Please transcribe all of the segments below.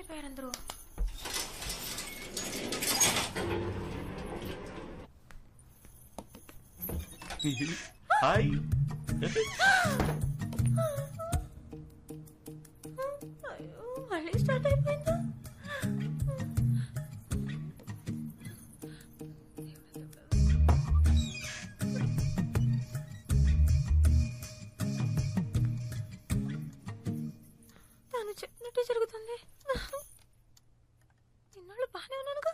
వెళ్ళిపోయారు అందరూ. హాయ్. అయ్యో మళ్ళీ స్టార్ట్ అయిపోయిందా? తను చెప్పినట్టే జరుగుతుంది. ఇన్నాళ్ళు బాగానే ఉన్నానుగా.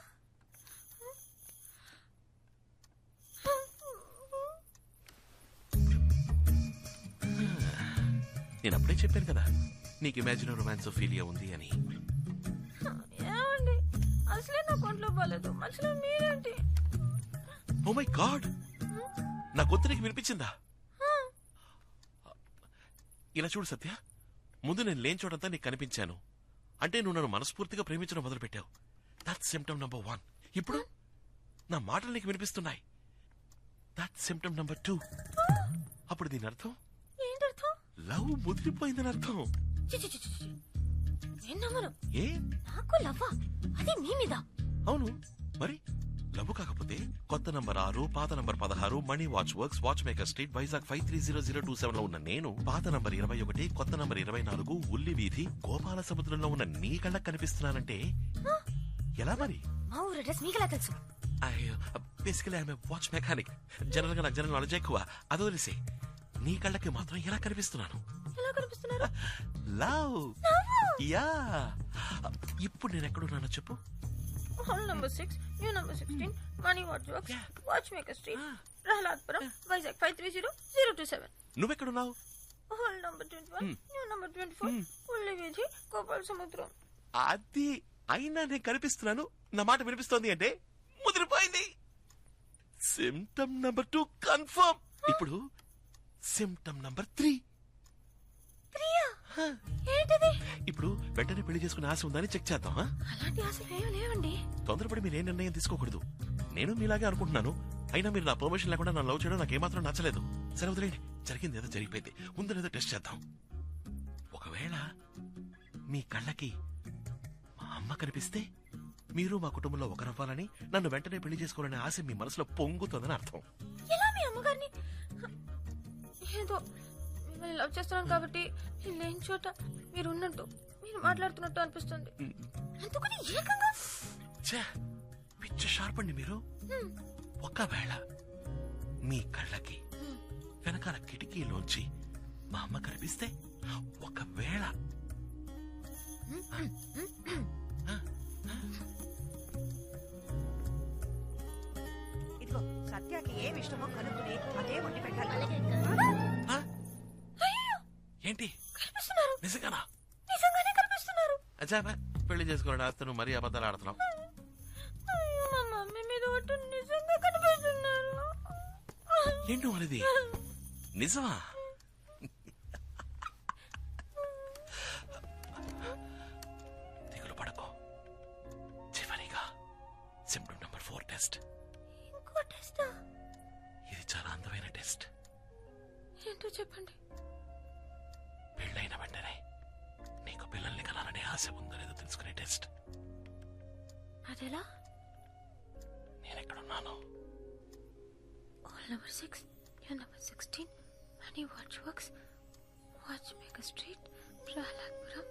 నేను అప్పుడే చెప్పాను కదా నీకు ఇమాజిన్ రొమాన్స్ ఫీలియా ఉంది అని. ఏమండి అసలే నా కొంట్లో బాలేదు, మనుషులు మీరేంటి? ఓ మై గాడ్, నా గొంతు నీకు వినిపించిందా? ఇలా చూడు సత్య, ముందు నేను లేని చోటంతా నీకు కనిపించాను అంటే నువ్వు నన్ను మనస్ఫూర్తిగా ప్రేమించడం మొదలుపెట్టావు. That's symptom number 1. ఇప్పుడు నా మాటలు నీకు వినిపిస్తున్నాయి. That's symptom number 2. అప్పుడు దీని అర్థం ఏంటర్థం? లవ్ ముదిరిపోయిందని అర్థం. నేను నమ్మను. ఏ నాకు లవ్వా? అది మీ మీద? అవును మరి, లవ్ కాకపోతే కొత్త నంబర్ 6, పాత number 16, Money Watch Works, watch maker street, Vizag 530027 లో ఉన్న నేను, పాత నంబర్ 21, కొత్త నంబర్ 24, ఉల్లి వీధి, గోపాల సముద్రంలో ఉన్న నీ కళ్ళకు కనిపిస్తున్నానంటే ఎలా మరి? మా ఊరు అడ్రస్ మీకెలా తెలుసు? Basically I'm watch mechanic. General గా నాకు జనరల్ నాలెడ్జ్ ఎక్కువ. అది వదిలేసే, నీ కళ్ళకి మాత్రం ఎలా కనిపిస్తున్నాను? ఎలా కనిపిస్తున్నారు? లవ్. యా. ఇప్పుడు నేను ఎక్కడున్నానో చెప్పు. Hall number 6, new number 16, Money Watch Works, watch maker street, Prahladpuram, Vizag 530027. నువ్వెక్కడున్నావు? హాల్ నంబర్ 21, న్యూ నంబర్ 24, ఉల్లి వీధి, గోపాల సముద్రం. అది అయినా నేను కనిపిస్తున్నాను, నా మాట వినిపిస్తోంది అంటే ముదిరిపోయింది. Symptom number 2 confirm. ఇప్పుడు సిమ్టమ్ నంబర్ 3. ఏంటిది? ఇప్పుడు వెంటనే పెళ్లి చేసుకునే ఆశ ఉందని చెక్ చేద్దాం. అలాంటి ఆశలు ఏమీ లేవండి. తొందరపడి మీరు ఏ నిర్ణయం తీసుకోకూడదు. నేను మీలాగే అనుకుంటున్నాను. అయినా మీరు నా పర్మిషన్ లేకుండా నా లవ్ చేయడం నాకేమాత్రం నచ్చలేదు. సరే వదిలేండి, జరిగింది ఏదో జరిగిపోయింది. ముందు ఏదో టెస్ట్ చేద్దాం. ఒకవేళ మీ కళ్ళకి మా అమ్మ కనిపిస్తే మీరు మా కుటుంబంలో ఒకరవ్వాలని, నన్ను వెంటనే పెళ్లి చేసుకోవాలనే ఆశ మీ మనసులో పొంగుతుందని అర్థం. ఎలా మీ అమ్మగారిని? ఏదో మిమ్మల్ని లవ్ చేస్తున్నాను కాబట్టి నేను లేని చోట మీరు ఉన్నట్టు, మీరు మాట్లాడుతున్నట్టు అనిపిస్తుంది. అందుకని ఏకంగా పిచ్చ షార్ప్ అండి మీరు. ఒకవేళ మీ కళ్ళకి వెనకాల కిటికీలోంచి మా అమ్మ కనిపిస్తే, ఒకవేళ ఇదిగో సత్యాకి ఏమి ఇష్టమో కనుక్కుని అదే వండి పెట్టాలి. ఏంటి కనిపిస్తున్నారు? నిజంగానా? నిజంగానే కనిపిస్తున్నారు. అచ్చా పెళ్లి చేసుకోవడం ఆడుతూ మరీ అబద్ధాలు ఆడుతున్నావు. అయ్యో మా మమ్మీ మీద ఒట్టు నిజంగా కనిపిస్తున్నారు. ఏంటో అనేది నిజమా? దిగులు పడకో. చివరిగా సిమ్టమ్ నంబర్ 4 టెస్ట్. ఇంకో టెస్టా? ఇది చాలా అందమైన టెస్ట్. ఏంటో చెప్పండి. పెళ్ళైన వెంటనే నీకు పిల్లల్ని కనాలనే ఆశ ఉందో లేదో తెలుసుకునే టెస్ట్. అదెలా? నేనెక్కడున్నాను? Hall number 6, new number 16, Money Watch Works, watch maker street, Prahladpuram,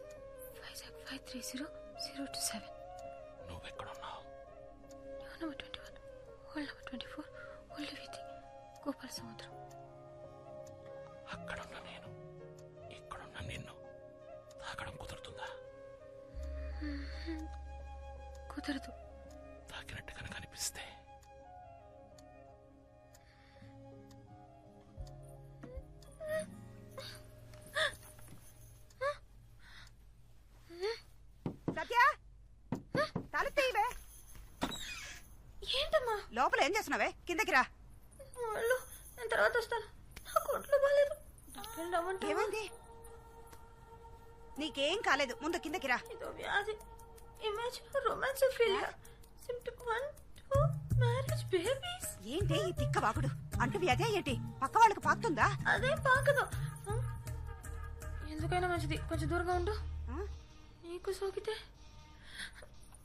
Vizag 530027. నువ్వెక్కడున్నావు? న్యూ నంబర్ 21, హాల్ నంబర్ 24, ఉల్లి వీధి, గోపాల సముద్రం. అక్కడున్న నేను, ఇక్కడున్న నిన్ను తాకడం కుదురుతుందా? కుదరదు. తాకినట్టు కనుక అనిపిస్తే సత్య తల తీయవే. ఏంటమ్మా? లోపల ఏం చేస్తున్నావే? కిందకి రా. వాళ్ళు నేను తర్వాత వస్తాను. నాకు ఒంట్లో బాగాలేదు. డాక్టర్ రమ్మంటే ఏమైంది? నీకేం కాలేదు, ముందు కిందకి రా. ఇదో వ్యాధి. Image romance philia. Symptom 1, 2, marriage babies. ఏంటి ఈ తిక్క వాగుడు? అంటు వ్యాధి ఏంటి? పక్క వాళ్ళకి పాకుతుందా? అదేం పాకదు. ఎందుకైనా మంచిది కొంచెం దూరంగా ఉండు. నీకు సోకితే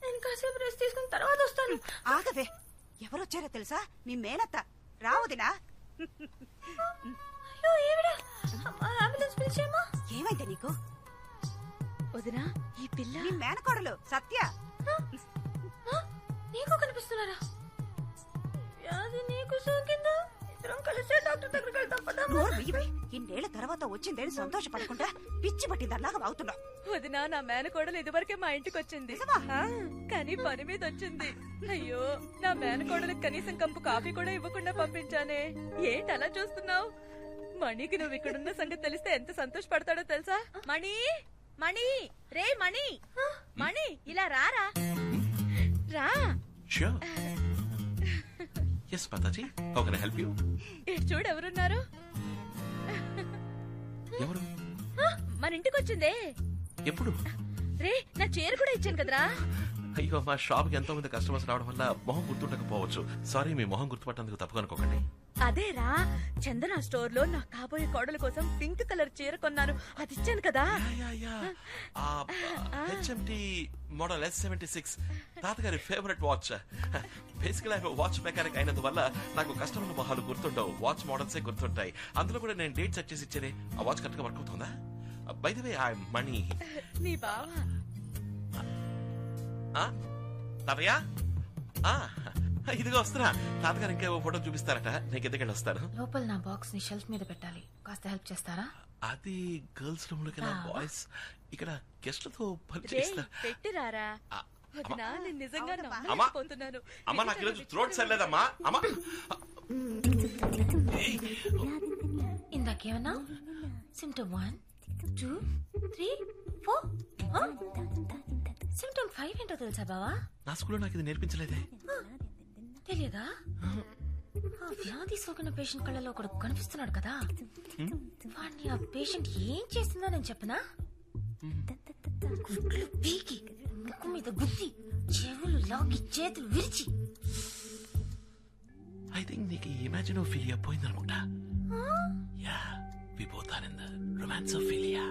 నేను కాసేపు రెస్ట్ తీసుకుని తర్వాత వస్తాను. ఆగవే, ఎవరొచ్చారో తెలుసా? మీ మేనత్త. రావదినా? అయ్యో ఏవిడా, అంబులెన్స్ పిలిచేమా? ఏమైంది నీకు? వదినా, ఈ పిల్ల నీ మేనకోడలు సత్య. నీకు కనిపిస్తున్నారా? వ్యాధి నీకు సోకిందా? ఇద్దరం కలిసే డాక్టర్ దగ్గరికి వెళ్తాం పదా. ఇన్నేళ్ల తర్వాత వచ్చిందేని సంతోషపడకుండా పిచ్చి పట్టిందల్లాగా అవుతున్నావు. వదినా, నా మేనకోడలు ఇదివరకే మా ఇంటికి వచ్చింది, కానీ పని మీద వచ్చింది. అయ్యో, నా మేనకోడలకు కనీసం కంపు కాఫీ కూడా ఇవ్వకుండా పంపించానే. ఏంటి అలా చూస్తున్నావు? మణికి నువ్వు ఇక్కడున్న సంగతి తెలిస్తే ఎంత సంతోషపడతాడో తెలుసా? మణి, మణి, రే మణి, మణి, ఇలా రారా, రా. Sure. Yes, Mataji. How can I help you? ఇటు చూడు, ఎవరున్నారు? ఎవరు? మన ఇంటికి వచ్చిందే. ఎప్పుడు? రే, నా చీర కూడా ఇచ్చాను కదరా. అయ్యో, మా షాప్ కి ఎంతో మంది కస్టమర్స్ రావడం వల్ల మొహం గుర్తుండకపోవచ్చు. సారీ, మీ మొహం గుర్తుపట్టేందుకు తప్పుగా అనుకోకండి. అదేరా, చందన స్టోర్ లో నా కాబోయే కోడల కోసం పింక్ కలర్ చీర కొన్నాను, అది ఇచ్చాను కదా. HMT మోడల్ S76 తాతగారి ఫేవరెట్ వాచ్. బేసికల్ వాచ్ మెకానిక్ అయినందువల్ల నాకు కస్టమర్ల మొహాలు గుర్తుండవు, వాచ్ మోడల్సే గుర్తుంటాయి. అందులో కూడా నేను డేట్ సెట్ చేసి ఇచ్చేనే. ఆ వాచ్ కరెక్ట్ గా వర్క్ అవుతుందా? By the way, I am Mani. నీ బావా? తాతయ్య, ఇదిగో వస్తున్నా. తాతగారు ఇంకేవో ఫోటో చూపిస్తారట, నేను కిందకెళ్ళి వస్తాను. లోపల నా బాక్స్ ని షెల్ఫ్ మీద పెట్టాలి, కాస్త హెల్ప్ చేస్తారా? అది గర్ల్స్ రూమ్ లోకి బాయ్స్ ఇక్కడ గెస్ట్లతో పని చేస్తా. పెట్టిరారా. వదినా, నేను నిజంగా నమ్మలేకపోతున్నాను. అమ్మా, నాకు ఈరోజు థ్రోట్ సరిలేదమ్మా. అమ్మా, ఇందాకేమన్నా? సిమ్టమ్ 1, 2, 3, 4. సిమ్టమ్ 5 ఏంటో తెలుసా బావా? నా స్కూల్లో నాకు ఇది నేర్పించలేదే. తెలియదా? ఆ వ్యాధి సోకిన పేషెంట్ కళ్ళలో ఒకడు కనిపిస్తున్నాడు కదా, వాడిని ఆ పేషెంట్ ఏం చేస్తుందో నేను చెప్పనా? గుడ్లు పీకి, ముక్కు మీద గుద్ది, చెవులు లాగి, చేతులు విరిచి. ఐ థింక్ నీకు ఇమాజినోఫిలియా పోయిందనుకుంటా. Yeah, we both are in the romansophilia.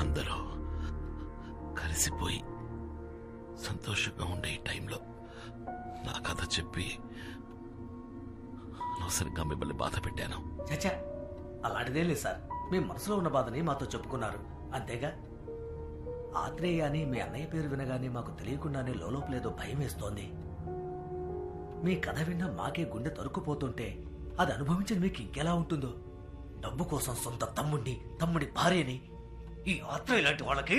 అందరూ కలిసిపోయి సంతోషంగా ఉండే ఈ టైంలో నా కథ చెప్పి అనవసరంగా మిమ్మల్ని బాధ పెట్టాను. చచ్చా, అలాంటిదే లేదు సార్. మీ మనసులో ఉన్న బాధని మాతో చెప్పుకున్నారు, అంతేగా. ఆత్రేయ అని మీ అన్నయ్య పేరు వినగానే మాకు తెలియకుండానే లోపలేదో భయం వేస్తోంది. మీ కథ విన్నా మాకే గుండె తరుక్కుపోతుంటే అది అనుభవించిన మీకు ఇంకెలా ఉంటుందో. డబ్బు కోసం సొంత తమ్ముడి భార్యని, ఈ ఆత్రేయ లాంటి వాళ్ళకి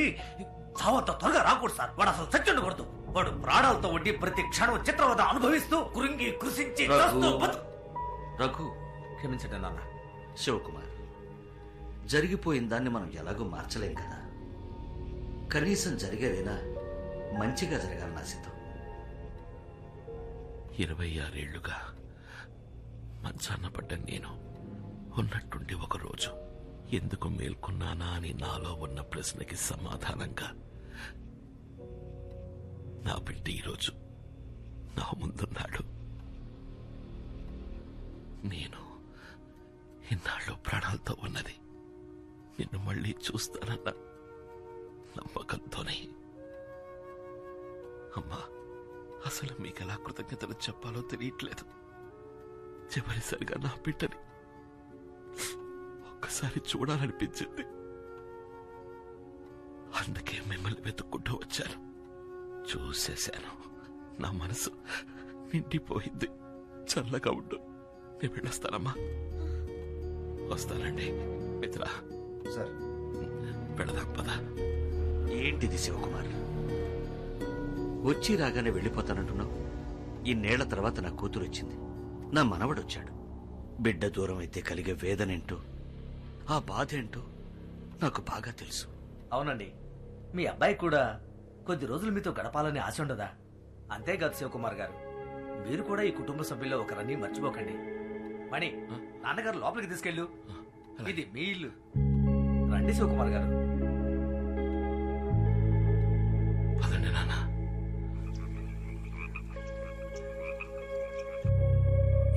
చావంత త్వరగా రాకూడదు సార్. వాడు అసలు చచ్చుండకూడదు. వాడు ప్రాణాలతో ఉండి ప్రతి క్షణం చిత్రవద అనుభవిస్తూ కురింగి కృషించి రఘు, క్షమించండి నాన్న. శివకుమార్, జరిగిపోయిన దాన్ని మనం ఎలాగో మార్చలేం కదా. కనీసం జరిగేదైనా మంచిగా జరగాలని ఆశిద్దాం. 26 ఏళ్లుగా మంచాన్న పడ్డ నేను ఉన్నట్టుండి ఒకరోజు ఎందుకు మేల్కొన్నానా అని నాలో ఉన్న ప్రశ్నకి సమాధానంగా నా బిడ్డ ఈరోజు నా ముందున్నాడు. నేను ఇన్నాళ్ళు ప్రాణాలతో ఉన్నది నిన్ను మళ్ళీ చూస్తానన్న నమ్మకంతోనే. అమ్మా, అసలు మీకెలా కృతజ్ఞతలు చెప్పాలో తెలియట్లేదు. చివరిసరిగా నా బిడ్డని ఒక్కసారి చూడాలనిపించింది. అందుకే మిమ్మల్ని వెతుక్కుంటూ వచ్చాను. చూసేశాను, నా మనసు నిండిపోయింది. చల్లగా ఉండు, నేను వెళ్ళొస్తానమ్మా. వస్తానండి మిత్ర. సార్, పెడదాం పద. ఏంటిది శివకుమార్? వచ్చి రాగానే వెళ్ళిపోతానంటున్నావు. ఇన్నేళ్ల తర్వాత నా కూతురు వచ్చింది, నా మనవడొచ్చాడు. బిడ్డ దూరం అయితే కలిగే వేదనేంటో, ఆ బాధ ఏంటో నాకు బాగా తెలుసు. అవునండి, మీ అబ్బాయి కూడా కొద్ది రోజులు మీతో గడపాలని ఆశ ఉండదా? అంతేకాదు శివకుమార్ గారు, మీరు కూడా ఈ కుటుంబ సభ్యుల్లో ఒకరని మర్చిపోకండి. మణి, నాన్నగారు లోపలికి తీసుకెళ్ళు. ఇది మీ ఇల్లు. రండి శివకుమార్ గారు. పదండి నాన్న.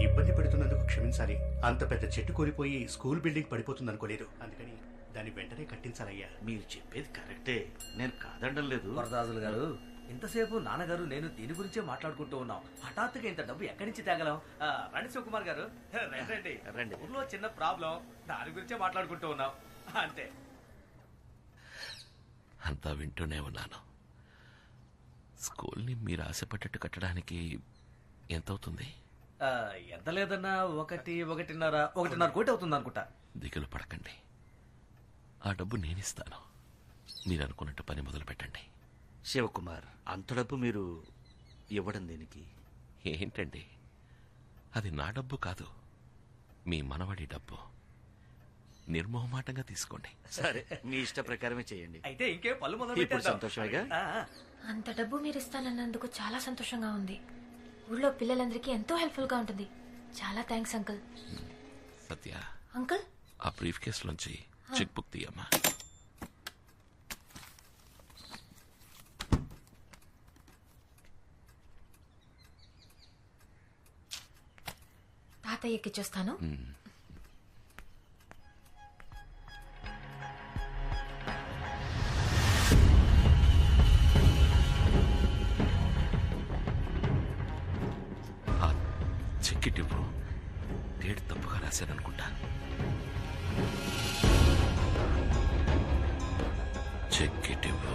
ఇబ్బంది పెడుతున్నందుకు క్షమించాలి. అంత పెద్ద చెట్టు కోరిపోయి స్కూల్ బిల్డింగ్ పడిపోతుంది అనుకోలేదు. అందుకని దాన్ని వెంటనే కట్టించాలయ్యా. మీరు చెప్పేది కరెక్టే, నేను కాదనడం లేదు. వరదాజులు గారు, ఇంతసేపు నాన్నగారు నేను దీని గురించే మాట్లాడుకుంటూ ఉన్నాం. హఠాత్తుగా ఇంత డబ్బు ఎక్కడి నుంచి తేగలం? రండి శివకుమార్ గారు, రండి. రండి. ఊర్లో చిన్న ప్రాబ్లం, దాని గురించే మాట్లాడుకుంటూ ఉన్నాం అంతే. అంతా వింటూనే ఉన్నాను. స్కూల్ని మీరు ఆశపడ్డట్టు కట్టడానికి ఎంతవుతుంది? ఎంత లేదన్నా ఒకటిన్నర కోటి అవుతుంది అనుకుంటా. దిగులు పడకండి, ఆ డబ్బు నేనిస్తాను. మీరు అనుకున్నట్టు పని మొదలు పెట్టండి. శివకుమార్, అంత డబ్బు మీరు ఇవ్వడం దేనికి? ఏంటండి, అది నా డబ్బు కాదు, మీ మనవడి డబ్బు. నిర్మోహమాటంగా తీసుకోండి. సరే, మీ ఇష్ట ప్రకారమే చేయండి. అయితే ఇంకే పళ్ళు మొదలు ఇప్పుడు పెట్టేద్దాం. సంతోషమేగా? అంత డబ్బు మీరు ఇస్తానన్నందుకు చాలా సంతోషంగా ఉంది. ఊళ్ళో పిల్లలందరికీ ఎంతో హెల్ప్ఫుల్ గా ఉంటుంది. చాలా థ్యాంక్స్ అంకుల్. సత్య, అంకుల్, ఆ బ్రీఫ్ కేసులోంచి చెక్ బుక్ తీయమ్మా. తాతయ్యకి ఇచ్చొస్తాను. ఆ చెక్ ఇవ్వు. డేట్ తప్పుగా రాశాననుకుంటా. చెక్ ఇవ్వు.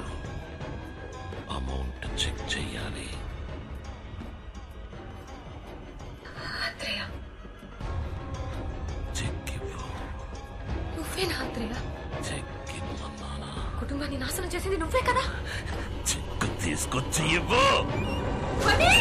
అమౌంట్ చెక్ చెయ్యాలి. ఆత్రేయ, చెక్ ఇవ్వు. నువ్వేనా ఆత్రేయ? చెక్ ఇవ్వమన్నానా? కుటుంబాన్ని నాశనం చేసింది నువ్వే కదా? చెక్ తీసుకొచ్చి ఇవ్వు. మణి!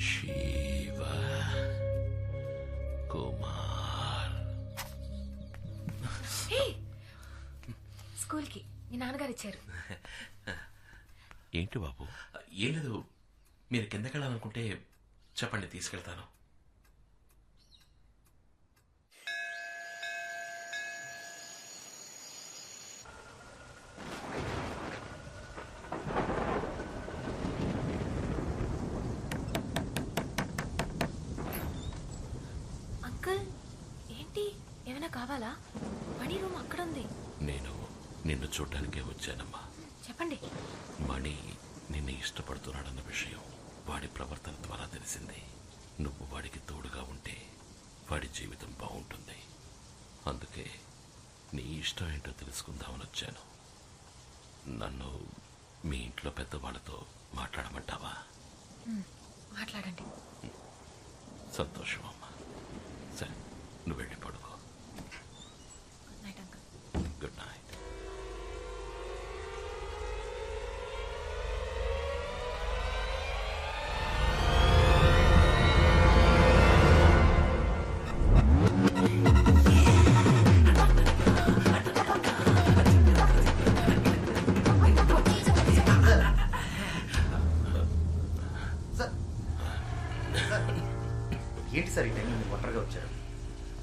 శివ కుమార్. స్కూల్ కి మీ నాన్నగారు ఇచ్చారు. ఏంటి బాబు? ఏం లేదు, మీరు కిందకెళ్ళాలనుకుంటే చెప్పండి, తీసుకెళ్తాను. అంకుల్, ఏంటి, ఏమైనా కావాలా? మణి రూమ్ అక్కడ ఉంది. నేను నిన్ను చూడ్డానికే వచ్చానమ్మా. చెప్పండి. మణి నిన్ను ఇష్టపడుతున్నాడన్న విషయం వాడి ప్రవర్తన ద్వారా తెలిసింది. నువ్వు వాడికి తోడుగా ఉంటే వాడి జీవితం బాగుంటుంది. అందుకే నీ ఇష్టం ఏంటో తెలుసుకుందామని వచ్చాను. నన్ను మీ ఇంట్లో పెద్దవాళ్ళతో మాట్లాడమంటావా? మాట్లాడండి. సంతోషం అమ్మా. సరే, నువ్వు వెళ్ళి పడుకో. Good night uncle. Good night.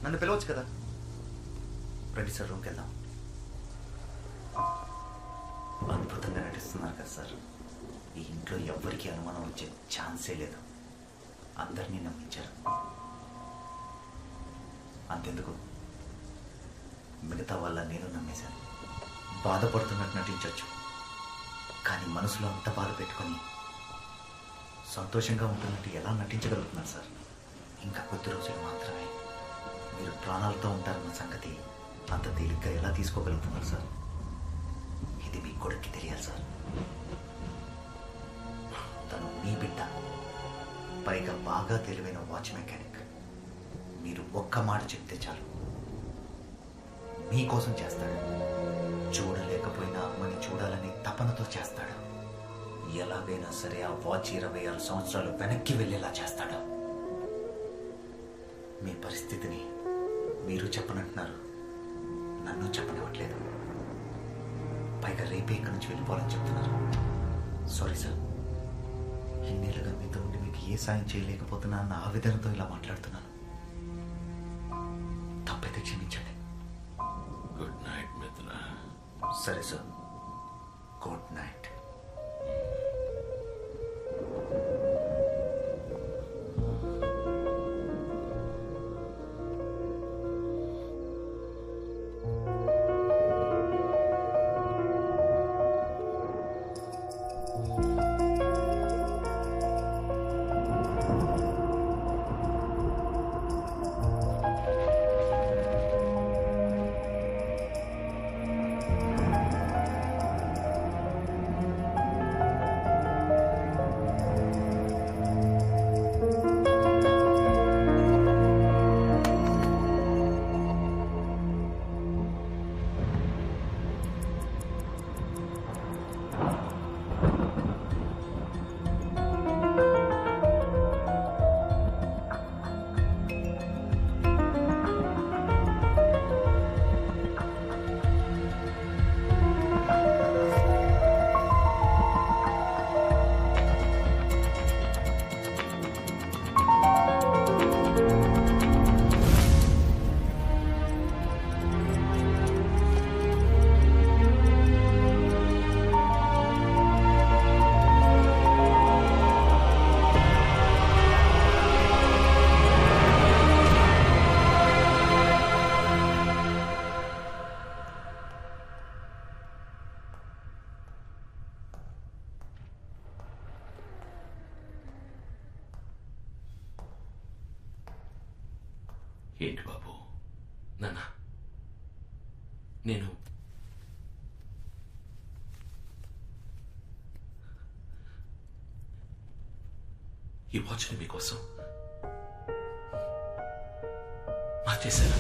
నన్ను పిలవచ్చు కదా. రండి సార్, రూమ్కి వెళ్దాం. అద్భుతంగా నటిస్తున్నారు కదా సార్. ఈ ఇంట్లో ఎవ్వరికీ అనుమానం వచ్చే ఛాన్సే లేదు. అందరినీ నమ్మించారు. అంతెందుకు, మిగతా వాళ్ళ నేను నమ్మేశాను. బాధపడుతున్నట్టు నటించవచ్చు, కానీ మనసులో అంత బాధ పెట్టుకొని సంతోషంగా ఉంటున్నట్టు ఎలా నటించగలుగుతున్నారు సార్? ఇంకా కొద్ది రోజులు మాత్రమే. మీరు ప్రాణాలతో ఉంటారన్న సంగతి అంత తేలిగ్గా ఎలా తీసుకోగలుగుతున్నారు సార్? ఇది మీ కొడుక్కి తెలియాలి సార్. తను మీ బిడ్డ, పైగా బాగా తెలివైన వాచ్ మెకానిక్. మీరు ఒక్క మాట చెప్తే చాలు, మీకోసం చేస్తాడు. చూడలేకపోయినా అమ్మని చూడాలని తపనతో చేస్తాడు. ఎలాగైనా సరే ఆ వాచ్ 26 సంవత్సరాలు వెనక్కి వెళ్ళేలా చేస్తాడు. మీ పరిస్థితిని మీరు చెప్పనంటున్నారు, నన్ను చెప్పనివ్వట్లేదు. పైగా రేపే ఇక్కడి నుంచి వెళ్ళిపోవాలని చెప్తున్నారు. సారీ సార్, ఇన్నేళ్ళుగా మీతో ఉండి మీకు ఏ సాయం చేయలేకపోతున్నా అన్న ఆవేదనతో ఇలా మాట్లాడుతున్నాను. తప్పైతే క్షమించండి. గుడ్ నైట్ మిత్ర. సరే సార్, గుడ్ నైట్. ఏంటి బాబు? నాన్న, నేను ఈ వాచ్ని మీకోసం మార్చేశాను.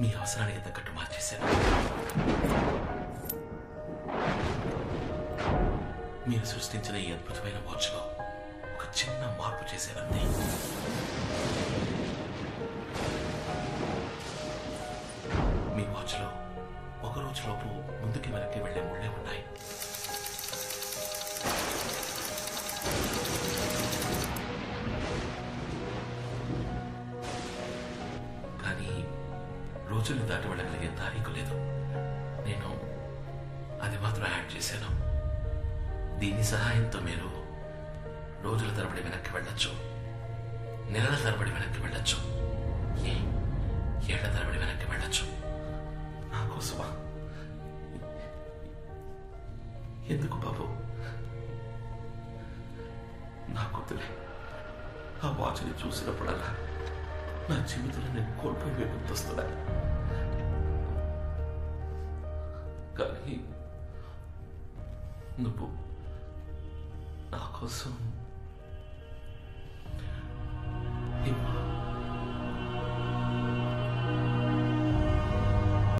మీ అవసరానికి తగ్గట్టు మార్చేశాను. మీరు సృష్టించిన ఈ అద్భుతమైన వాచ్లో ఒక చిన్న మార్పు చేశానంతే. మీ వాచ్లో ఒక రోజులోపు ముందుకి వెనక్కి వెళ్లే ముళ్ళే ఉన్నాయి. కానీ రోజుల్ని దాటి వెళ్ళగలిగే తారీఖు లేదు. నేను అది మాత్రం యాడ్ చేశాను. దీని సహాయంతో మీరు రోజుల తరబడి వెనక్కి వెళ్ళొచ్చు, నెలల తరబడి వెనక్కి వెళ్ళొచ్చు, ఏళ్ల తరబడి వెనక్కి వెళ్ళొచ్చు. నా కోసమా? ఎందుకు బాబు? నా కొద్దులే. ఆ వాచ్ని చూసినప్పుడల్లా నా జీవితంలో నేను కోల్పోయి గుర్తొస్తున్నా. కానీ నువ్వు నా కోసం